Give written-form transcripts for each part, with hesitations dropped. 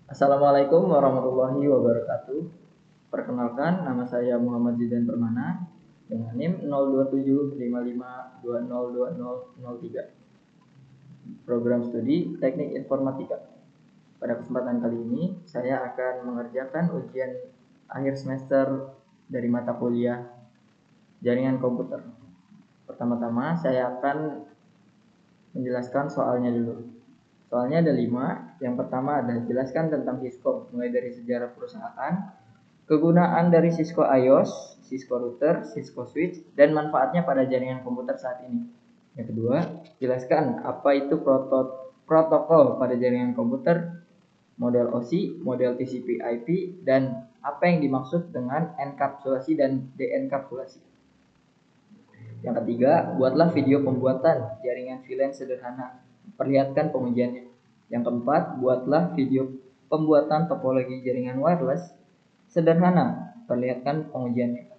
Assalamualaikum warahmatullahi wabarakatuh. Perkenalkan, nama saya Muhammad Zidan Permana dengan NIM 02755202003. Program studi Teknik Informatika. Pada kesempatan kali ini, saya akan mengerjakan ujian akhir semester dari mata kuliah Jaringan Komputer. Pertama-tama, saya akan menjelaskan soalnya dulu. Soalnya ada 5. Yang pertama adalah jelaskan tentang Cisco, mulai dari sejarah perusahaan, kegunaan dari Cisco iOS, Cisco router, Cisco switch, dan manfaatnya pada jaringan komputer saat ini. Yang kedua, jelaskan apa itu protokol pada jaringan komputer, model OSI, model TCP/IP, dan apa yang dimaksud dengan enkapsulasi dan deenkapsulasi. Yang ketiga, buatlah video pembuatan jaringan VLAN sederhana. Perlihatkan pengujiannya. Yang keempat, buatlah video pembuatan topologi jaringan wireless sederhana. Perlihatkan pengujiannya.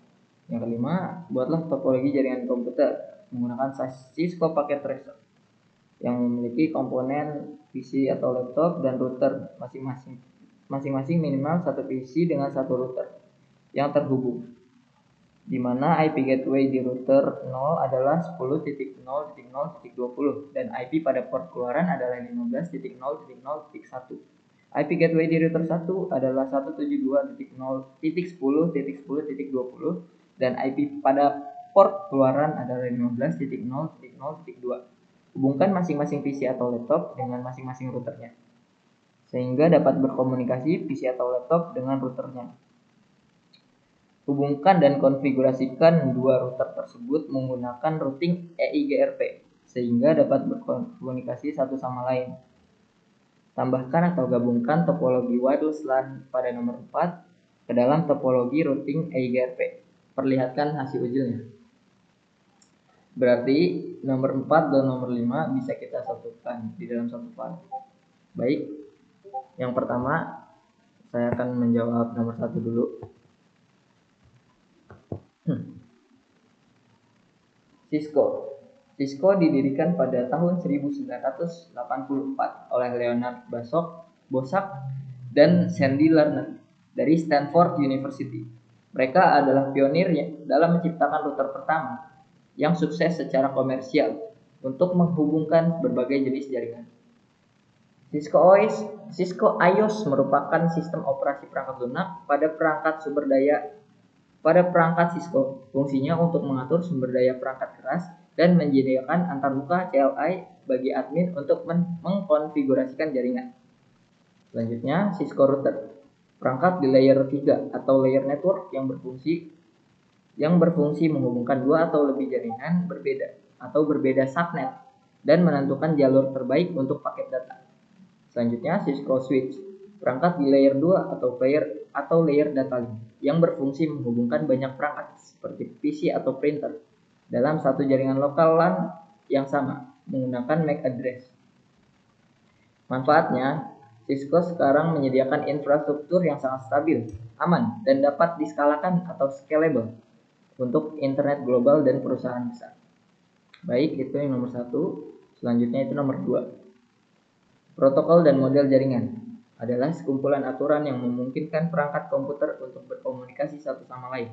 Yang kelima, buatlah topologi jaringan komputer menggunakan Cisco Packet Tracer yang memiliki komponen PC atau laptop dan router masing-masing minimal satu PC dengan satu router yang terhubung, di mana IP gateway di router 0 adalah 10.0.0.20 dan IP pada port keluaran adalah 15.0.0.1. IP gateway di router 1 adalah 172.0.10.10.20 dan IP pada port keluaran adalah 15.0.0.2. Hubungkan masing-masing PC atau laptop dengan masing-masing routernya, sehingga dapat berkomunikasi PC atau laptop dengan routernya. Hubungkan dan konfigurasikan dua router tersebut menggunakan routing EIGRP sehingga dapat berkomunikasi satu sama lain. Tambahkan atau gabungkan topologi wireless LAN pada nomor 4 ke dalam topologi routing EIGRP. Perlihatkan hasil ujiannya. Berarti nomor 4 dan nomor 5 bisa kita satukan di dalam satu file. Baik, yang pertama saya akan menjawab nomor 1 dulu. Cisco didirikan pada tahun 1984 oleh Leonard Bosak dan Sandy Lerner dari Stanford University. Mereka adalah pionir dalam menciptakan router pertama yang sukses secara komersial untuk menghubungkan berbagai jenis jaringan. Cisco iOS merupakan sistem operasi perangkat lunak pada perangkat Cisco. Fungsinya untuk mengatur sumber daya perangkat keras dan menyediakan antarmuka CLI bagi admin untuk mengkonfigurasikan jaringan. Selanjutnya, Cisco router, perangkat di layer 3 atau layer network yang berfungsi menghubungkan dua atau lebih jaringan berbeda subnet dan menentukan jalur terbaik untuk paket data. Selanjutnya, Cisco switch, perangkat di layer 2 atau layer data link yang berfungsi menghubungkan banyak perangkat seperti PC atau printer dalam satu jaringan lokal LAN yang sama menggunakan MAC address. Manfaatnya, Cisco sekarang menyediakan infrastruktur yang sangat stabil, aman, dan dapat diskalakan atau scalable untuk internet global dan perusahaan besar. Baik, itu yang nomor 1. Selanjutnya itu nomor 2. Protokol dan model jaringan adalah sekumpulan aturan yang memungkinkan perangkat komputer untuk berkomunikasi satu sama lain.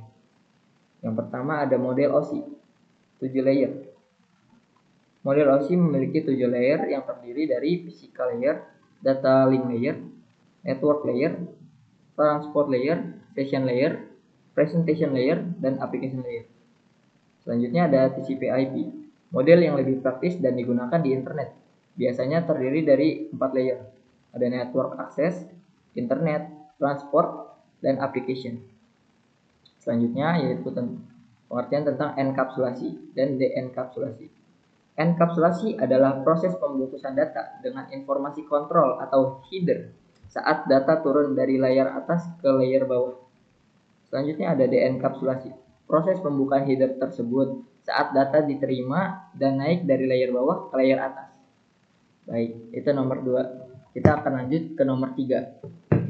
Yang pertama ada model OSI, 7 layer. Model OSI memiliki 7 layer yang terdiri dari physical layer, data link layer, network layer, transport layer, session layer, presentation layer, dan application layer. Selanjutnya ada TCP/IP, model yang lebih praktis dan digunakan di internet. Biasanya terdiri dari 4 layer. Ada network access, internet, transport, dan application. Selanjutnya yaitu pengertian tentang enkapsulasi dan deenkapsulasi. Enkapsulasi adalah proses pembungkusan data dengan informasi kontrol atau header saat data turun dari layar atas ke layar bawah. Selanjutnya ada deenkapsulasi, proses pembukaan header tersebut saat data diterima dan naik dari layar bawah ke layar atas. Baik, itu nomor 2. Kita akan lanjut ke nomor 3,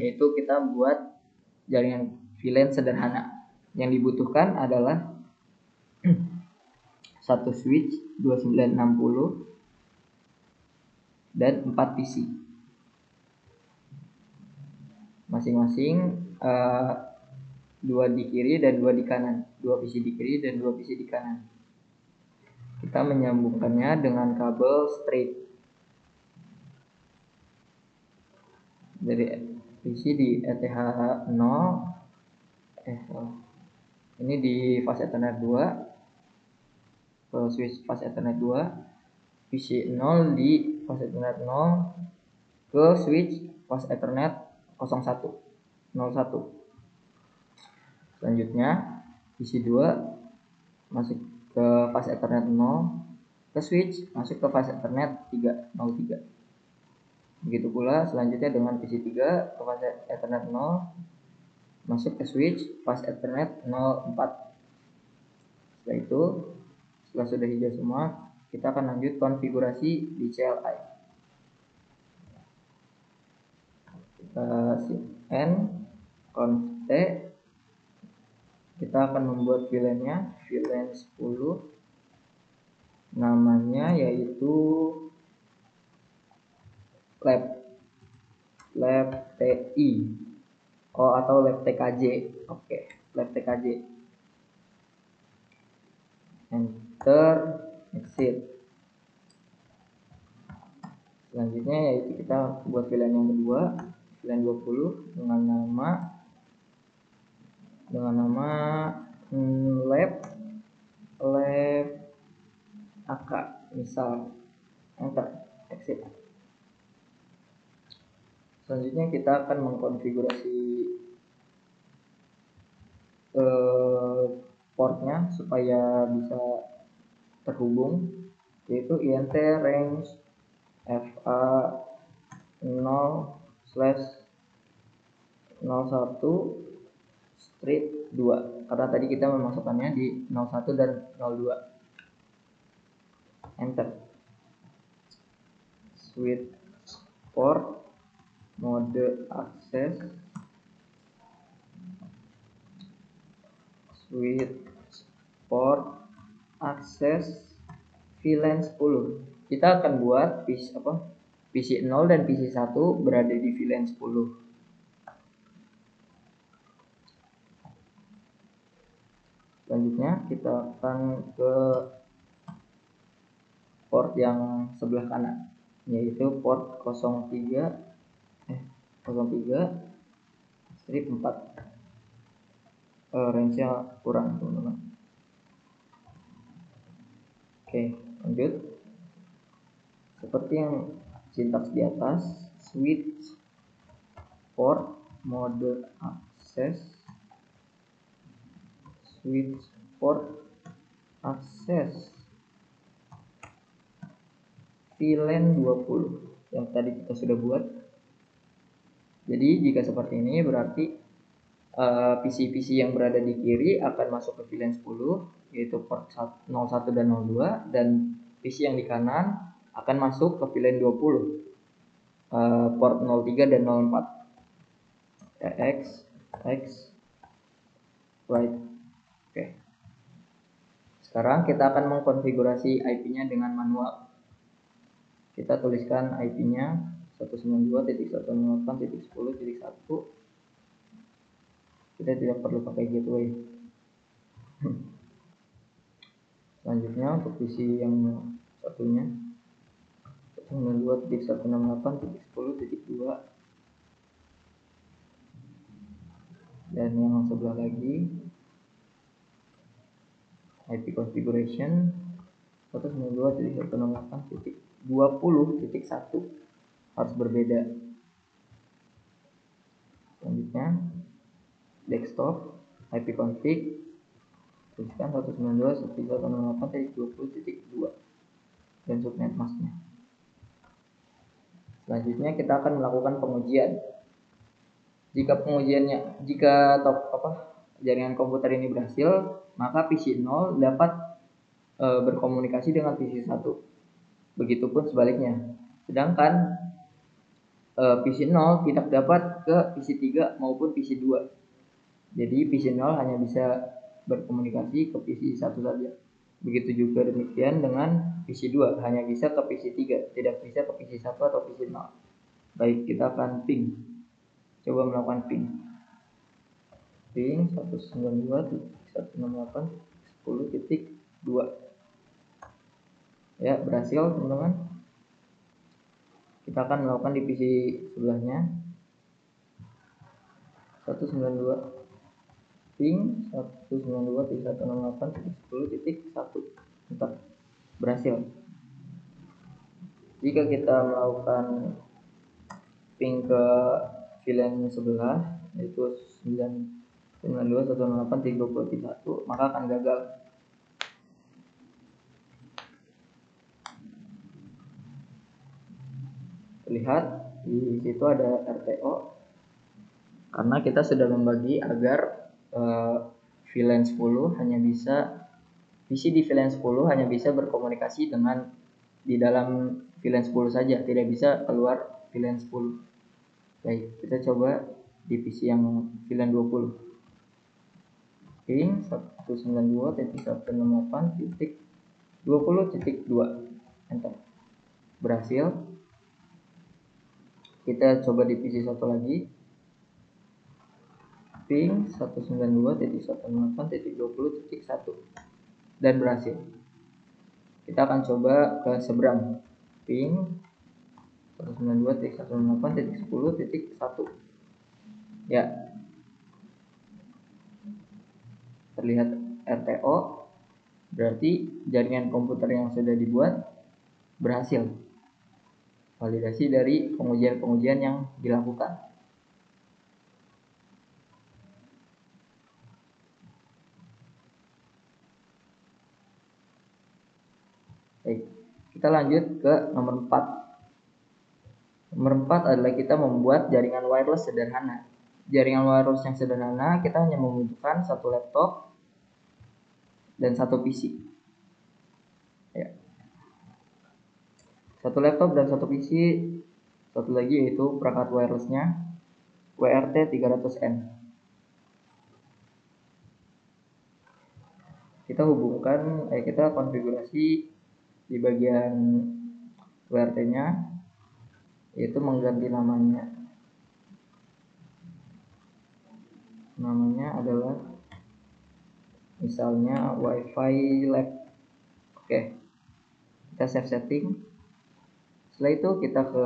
yaitu kita buat jaringan VLAN sederhana. Yang dibutuhkan adalah satu switch 2960, dan 4 PC. Masing-masing 2 di kiri dan 2 di kanan. 2 PC di kiri dan 2 PC di kanan. Kita menyambungkannya dengan kabel straight dari PC di ETH 0 ini di fast Ethernet 2 ke switch fast Ethernet 2, PC 0 di fast Ethernet 0 ke switch fast Ethernet 01. Selanjutnya PC 2 masuk ke fast Ethernet 0 ke switch masuk ke fast Ethernet 03. Begitu pula selanjutnya dengan PC 3 ke fast Ethernet 0 masuk ke switch fast Ethernet 04. Setelah itu, setelah sudah hijau semua, kita akan lanjut konfigurasi di CLI. Kita N conf T, kita akan membuat VLAN-nya, VLAN 10, namanya yaitu lab TI atau lab TKJ. Oke, lab TKJ. Enter, exit. Selanjutnya yaitu kita buat VLAN yang kedua, VLAN 20 dengan nama lab AK, misal. Enter, exit. Selanjutnya kita akan mengkonfigurasi portnya supaya bisa terhubung, yaitu int range fa 0/01 strip 2 karena tadi kita memasukkannya di 01 dan 02. Enter. Switch port mode akses, switch port akses VLAN 10. Kita akan buat PC 0 dan PC 1 berada di VLAN 10. Selanjutnya kita akan ke port yang sebelah kanan, yaitu port 03 strip 4. Range-nya kurang, teman-teman. Oke, lanjut. Seperti yang sintaks di atas, switch port mode akses, switch port akses VLAN 20 yang tadi kita sudah buat. Jadi jika seperti ini berarti PC-PC yang berada di kiri akan masuk ke VLAN 10, yaitu port 01 dan 02, dan PC yang di kanan akan masuk ke VLAN 20, port 03 dan 04. X, right. Oke. Sekarang kita akan mengkonfigurasi IP-nya dengan manual. Kita tuliskan IP-nya 192.168.10.1. Kita tidak perlu pakai gateway. Selanjutnya untuk PC yang satunya 192.168.10.2, dan yang sebelah lagi IP configuration 192.168.20.1 harus berbeda. Selanjutnya desktop IP config tuliskan 192.168.20.2 dan subnet masknya. Selanjutnya kita akan melakukan pengujian. Jika jaringan komputer ini berhasil, maka PC 0 dapat berkomunikasi dengan PC 1. Begitupun sebaliknya. Sedangkan PC 0 tidak dapat ke PC 3 maupun PC 2. Jadi PC 0 hanya bisa berkomunikasi ke PC 1 saja. Begitu juga demikian dengan PC 2 hanya bisa ke PC 3, tidak bisa ke PC 1 atau PC 0. Baik, kita akan ping. Coba melakukan ping 192.168.10.2. Ya, berhasil teman-teman. Kita akan melakukan di PC sebelahnya. 192 ping 192.168.10.1. Entar. Berhasil. Jika kita melakukan ping ke VLAN sebelah, yaitu 992.168.30.1, maka akan gagal. Terlihat di situ ada RTO karena kita sudah membagi agar VLAN 10 hanya bisa PC di VLAN 10 hanya bisa berkomunikasi dengan di dalam VLAN 10 saja, tidak bisa keluar VLAN 10. Baik, kita coba di PC yang VLAN 20. Ping 192.168.20.2. Enter. Berhasil. Kita coba di PC satu lagi. Ping 192.168.20.1 dan berhasil. Kita akan coba ke seberang. Ping 192.168.10.1. Ya. Terlihat RTO, berarti jaringan komputer yang sudah dibuat berhasil. Validasi dari pengujian-pengujian yang dilakukan. Baik, kita lanjut ke nomor 4. Nomor 4 adalah kita membuat jaringan wireless sederhana. Jaringan wireless yang sederhana, kita hanya membutuhkan satu laptop dan satu PC. Ya. Satu laptop dan satu PC, satu lagi yaitu perangkat wirelessnya WRT300N. Kita hubungkan, kita konfigurasi di bagian WRT-nya, yaitu mengganti namanya. Namanya adalah misalnya WiFi Lab. Oke, kita save setting. Setelah itu kita ke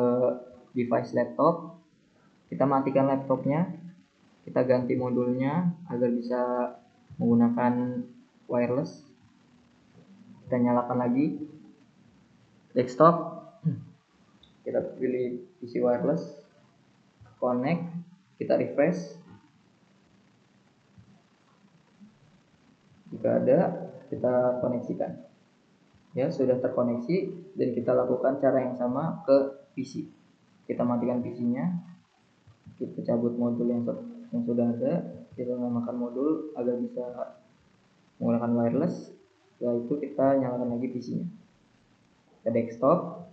device laptop, kita matikan laptopnya, kita ganti modulnya agar bisa menggunakan wireless. Kita nyalakan lagi desktop, kita pilih PC wireless, connect, kita refresh. Jika ada, kita koneksikan. Ya, sudah terkoneksi dan kita lakukan cara yang sama ke PC. Kita matikan PC-nya, kita cabut modul yang sudah ada, kita namakan modul agar bisa menggunakan wireless. Setelah itu kita nyalakan lagi PC-nya. Ke desktop,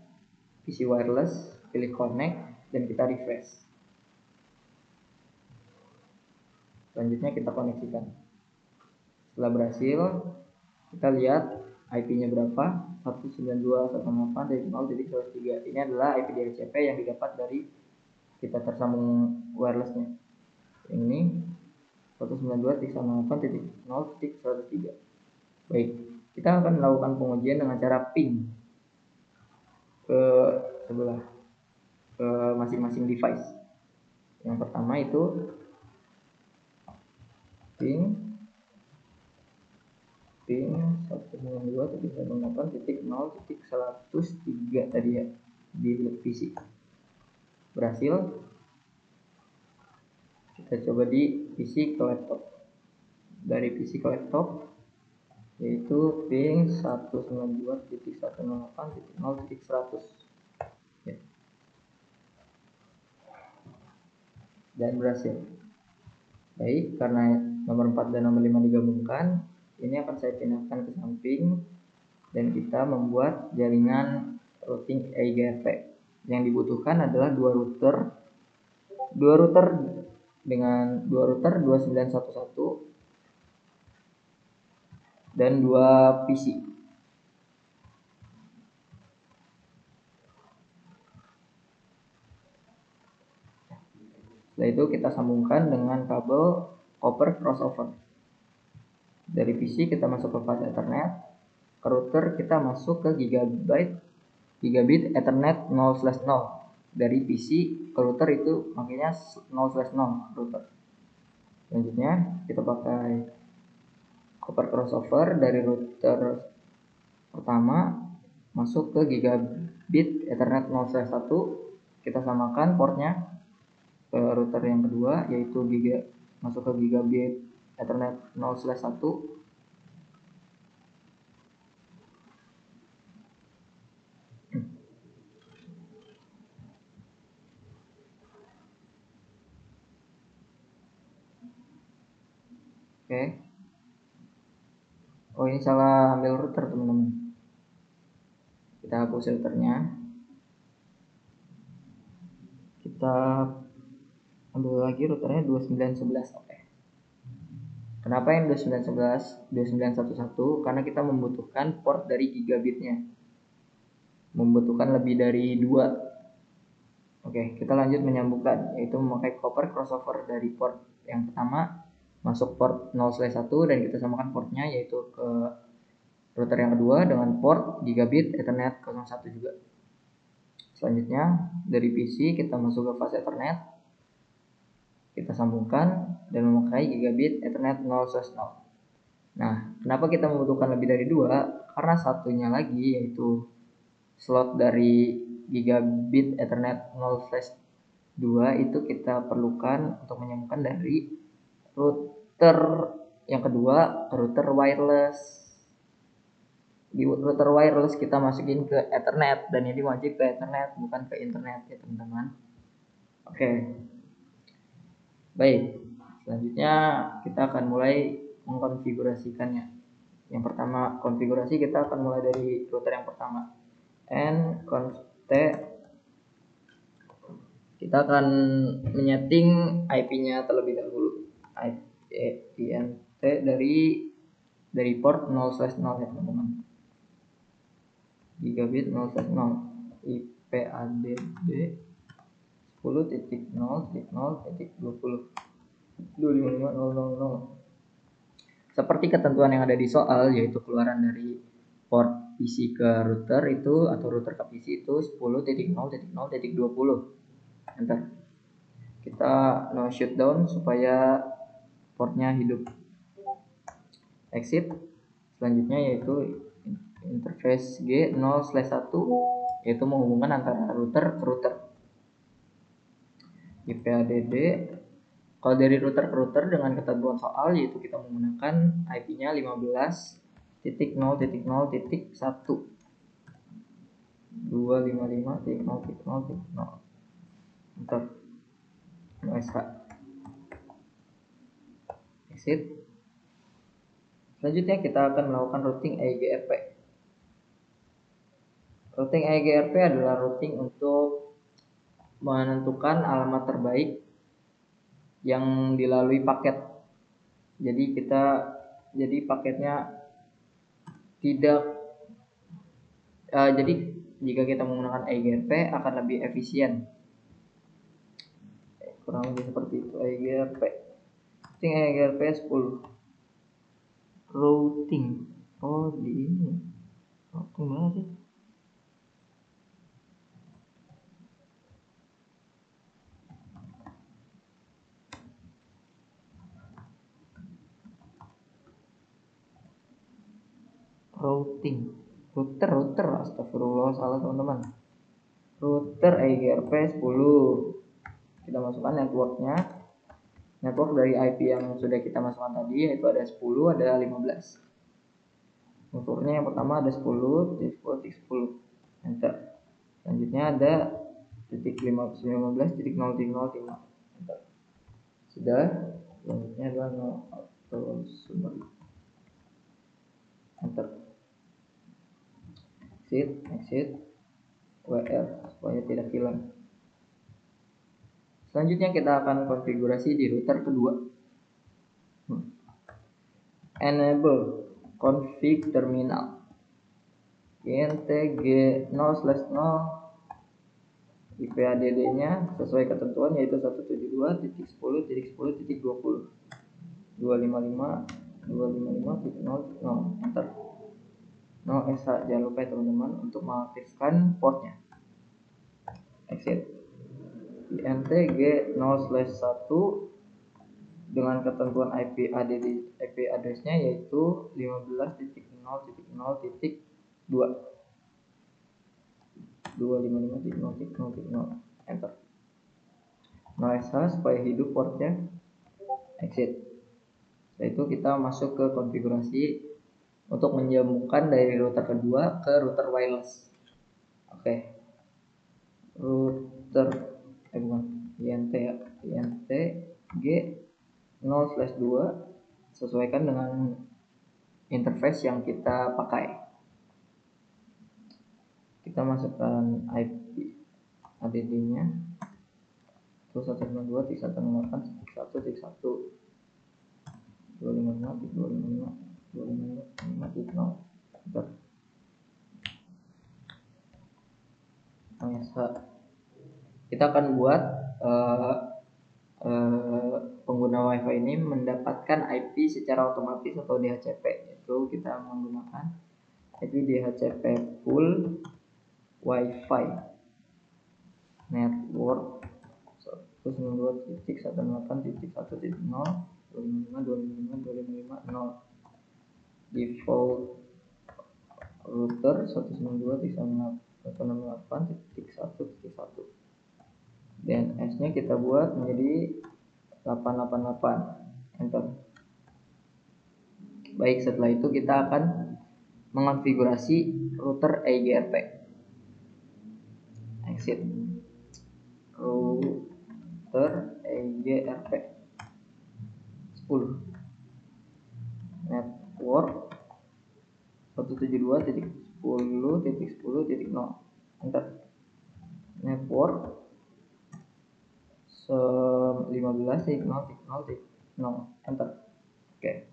PC wireless, pilih connect dan kita refresh. Selanjutnya kita koneksikan. Setelah berhasil, kita lihat IP-nya berapa, 192.168.0.103. Ini adalah IP DHCP yang didapat dari kita tersambung wirelessnya. Ini 192.168.0.103. Baik, kita akan melakukan pengujian dengan cara ping ke sebelah, ke masing-masing device. Yang pertama itu ping 192.168.0.103 tadi ya di PC. Berhasil. Kita coba di PC ke laptop. Dari PC ke laptop yaitu ping 192.168.0.100 ya. Dan berhasil. Baik, karena nomor 4 dan nomor 5 digabungkan, ini akan saya pindahkan ke samping dan kita membuat jaringan routing EIGRP. Yang dibutuhkan adalah dua router dengan 2911 dan 2 PC. Setelah itu kita sambungkan dengan kabel copper crossover. Dari PC kita masuk ke fase Ethernet, ke router kita masuk ke gigabit Ethernet 0/0. Dari PC ke router itu makanya 0/0 router. Selanjutnya kita pakai copper crossover dari router pertama masuk ke gigabit Ethernet 0/1. Kita samakan portnya ke router yang kedua, yaitu masuk ke gigabit Ethernet 0/1. Oke. Oh, ini salah ambil router, teman-teman. Kita hapus routernya. Kita ambil lagi routernya 2911. Oke. Kenapa yang 2911, 2911? Karena kita membutuhkan port dari gigabitnya. Membutuhkan lebih dari 2. Oke, kita lanjut menyambungkan, yaitu memakai copper crossover dari port yang pertama masuk port 0/1 dan kita samakan portnya yaitu ke router yang kedua dengan port gigabit Ethernet 01 juga. Selanjutnya dari PC kita masuk ke fase Ethernet, kita sambungkan dan memakai gigabit Ethernet 0/0. Nah, kenapa kita membutuhkan lebih dari 2? Karena satunya lagi yaitu slot dari gigabit Ethernet 0/2 itu kita perlukan untuk menyambungkan dari router yang kedua ke router wireless. Di router wireless kita masukin ke Ethernet dan ini wajib ke Ethernet, bukan ke internet ya teman-teman. Oke. Baik, selanjutnya kita akan mulai mengkonfigurasikannya. Yang pertama konfigurasi kita akan mulai dari router yang pertama. Nconf/t, kita akan menyeting IP-nya terlebih dahulu. INT dari port 0/0 ya teman-teman. Gigabit 0/0 IPADD 10.0.0.20 seperti ketentuan yang ada di soal, yaitu keluaran dari port PC ke router itu atau router ke PC itu 10.0.0.20. Enter. Kita no shutdown supaya portnya hidup. Exit. Selanjutnya yaitu interface G0/1 yaitu menghubungkan antara router ke router. IPADD. Kalau dari router ke router dengan ketentuan soal yaitu kita menggunakan IP-nya 15.0.0.1 255.0.0.0. Enter. SH. Exit. Selanjutnya kita akan melakukan routing EIGRP. Routing EIGRP adalah routing untuk menentukan alamat terbaik yang dilalui paket. Jadi paketnya tidak jadi jika kita menggunakan EIGRP akan lebih efisien. Kurang lebih seperti itu EIGRP. Routing EIGRP 10. Routing. Oh, di ini. Routing mana sih? Router, astagfirullah, salah teman-teman. Router EIGRP 10. Kita masukkan networknya. Network dari IP yang sudah kita masukkan tadi yaitu ada 10, ada 15. Networknya yang pertama ada 10, titik 10, titik 10. Enter. Selanjutnya ada titik 15.0.0.5. Enter. Sudah. Selanjutnya adalah no auto summary. Enter. Exit, WR supaya tidak hilang. Selanjutnya kita akan konfigurasi di router kedua. Enable config terminal. INT G0/0 IP ADD-nya sesuai ketentuan yaitu 172.10.10.20 255.255.0.0 enter. No SH, jangan lupa ya teman-teman untuk mengaktifkan portnya. Exit. INT G0/1 dengan ketentuan IP address-nya yaitu 15.0.0.2 255.0.0.0 enter. No SH supaya hidup portnya. Exit. Setelah itu kita masuk ke konfigurasi untuk menyambungkan dari router kedua ke router wireless. Oke. Router INT ya, INT G0/2 sesuaikan dengan interface yang kita pakai. Kita masukkan IP ADD-nya itu 192.168.1.1 255.255.255.0 enter. Kita akan buat pengguna WiFi ini mendapatkan IP secara otomatis atau DHCP, yaitu kita menggunakan IP DHCP full WiFi network 192.168.1.0 default router 192.168.1.1 DNS-nya kita buat menjadi 888 enter. Baik, setelah itu kita akan mengonfigurasi router EIGRP. Exit. Router EIGRP 10 network 172.10.10.0 enter. Network 15.0.0.0 enter. Oke.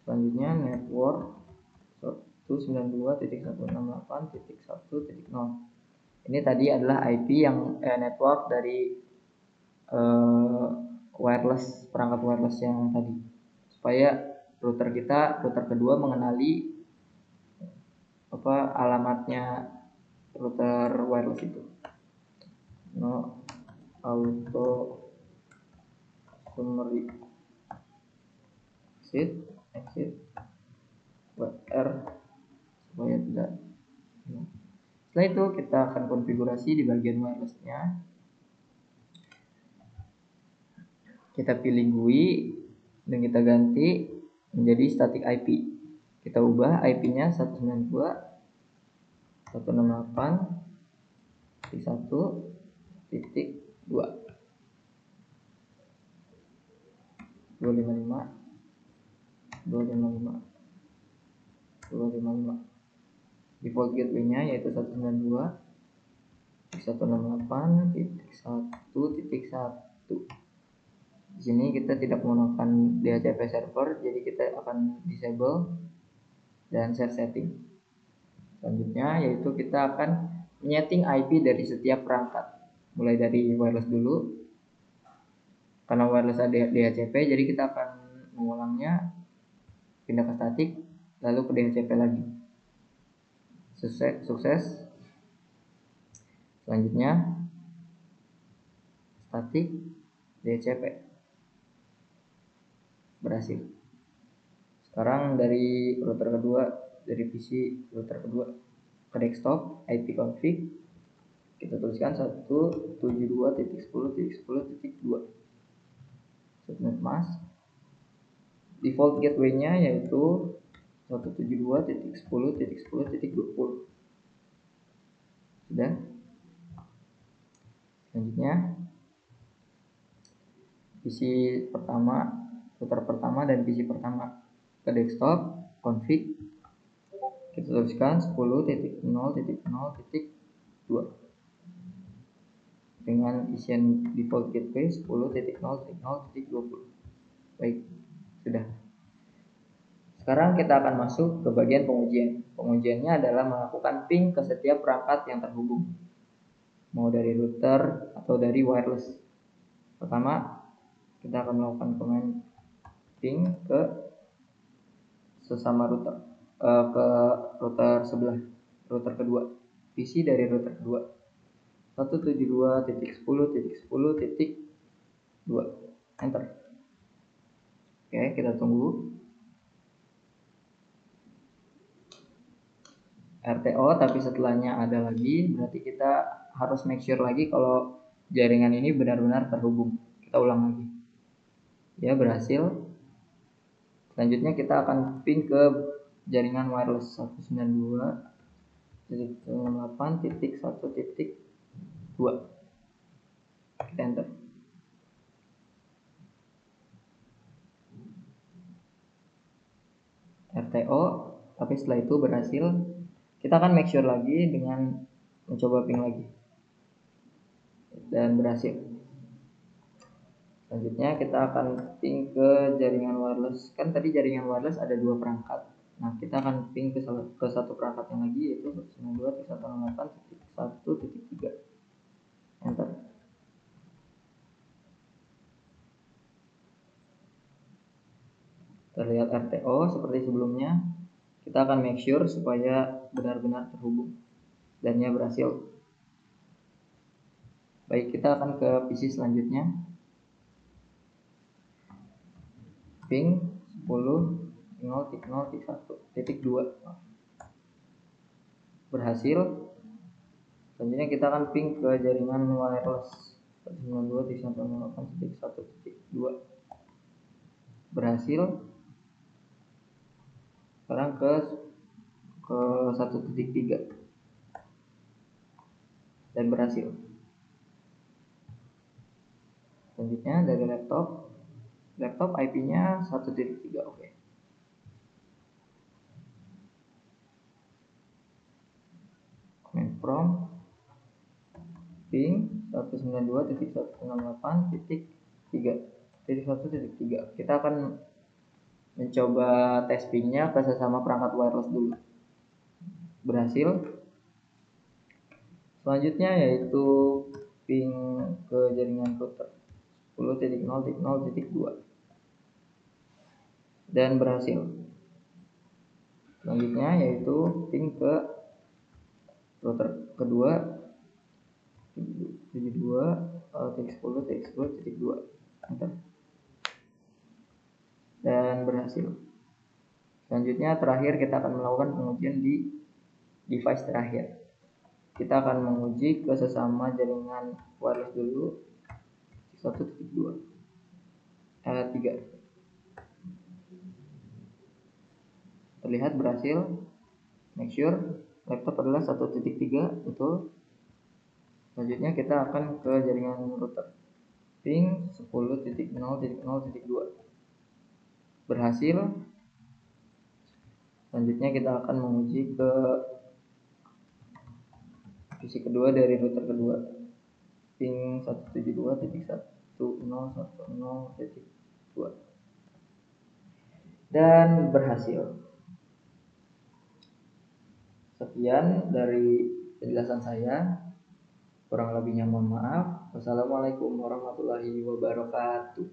Selanjutnya network 192.168.1.0. Ini tadi adalah IP yang network dari wireless, perangkat wireless yang tadi, supaya router kedua mengenali alamatnya router wireless itu. No auto summary exit WR supaya tidak. Setelah itu kita akan konfigurasi di bagian wirelessnya. Kita pilih GUI dan kita ganti menjadi static IP. Kita ubah IP-nya 192.168.1.2 255. Default gateway-nya yaitu 192.168.1.1. Di sini kita tidak menggunakan DHCP server, jadi kita akan disable dan share setting. Selanjutnya yaitu kita akan menyeting IP dari setiap perangkat, mulai dari wireless dulu. Karena wireless ada DHCP, jadi kita akan mengulangnya, pindah ke static, lalu ke DHCP lagi. Sukses. Selanjutnya static DHCP berhasil. Sekarang dari router kedua, dari PC router kedua ke desktop, IP config kita tuliskan 172.10.10.2 subnet mask. Default gateway-nya yaitu 172.10.10.20. Sudah. Selanjutnya PC pertama, router pertama dan PC pertama ke desktop, config kita tuliskan 10.0.0.2 dengan isian default gateway 10.0.0.20. Baik, sudah. Sekarang kita akan masuk ke bagian pengujian. Pengujiannya adalah melakukan ping ke setiap perangkat yang terhubung. mau dari router atau dari wireless. Pertama, kita akan melakukan command ping ke sesama router, ke router sebelah, router kedua, PC dari router kedua, 172.10.10.2, enter. Oke, kita tunggu. RTO, tapi setelahnya ada lagi, berarti kita harus make sure lagi kalau jaringan ini benar-benar terhubung. Kita ulang lagi. Ya, berhasil. Selanjutnya kita akan ping ke jaringan wireless 192.168.1.2. Kita enter. RTO, tapi setelah itu berhasil. Kita akan make sure lagi dengan mencoba ping lagi, dan berhasil. Selanjutnya kita akan ping ke jaringan wireless. Kan tadi jaringan wireless ada 2 perangkat. Nah, kita akan ping ke satu perangkat yang lagi, yaitu 192.168.1.3. Enter. Terlihat RTO seperti sebelumnya. Kita akan make sure supaya benar-benar terhubung, dan ya berhasil. Baik, kita akan ke PC selanjutnya. Ping 10.0.0.1.2. Berhasil. Selanjutnya kita akan ping ke jaringan wireless 192.168.1.2. Berhasil. Sekarang ke 1.3 dan berhasil. Selanjutnya dari laptop IP-nya 1.3. Oke. Command prompt ping 192.168.3.1.3. Kita akan mencoba tes pingnya ke sesama perangkat wireless dulu. Berhasil. Selanjutnya yaitu ping ke jaringan router 10.0.0.2 dan berhasil. Selanjutnya yaitu ping ke router kedua 72.10.10.2, enter, dan berhasil. Selanjutnya terakhir kita akan melakukan pengujian di device terakhir. Kita akan menguji ke sesama jaringan wireless dulu 1.2 3. Terlihat berhasil. Make sure laptop adalah 1.3, betul. Selanjutnya kita akan ke jaringan router ping 10.0.0.2. Berhasil. Selanjutnya kita akan menguji ke PC kedua dari router kedua ping 172.10.10.2 dan berhasil. Sekian dari penjelasan saya, kurang lebihnya mohon maaf. Wassalamualaikum warahmatullahi wabarakatuh.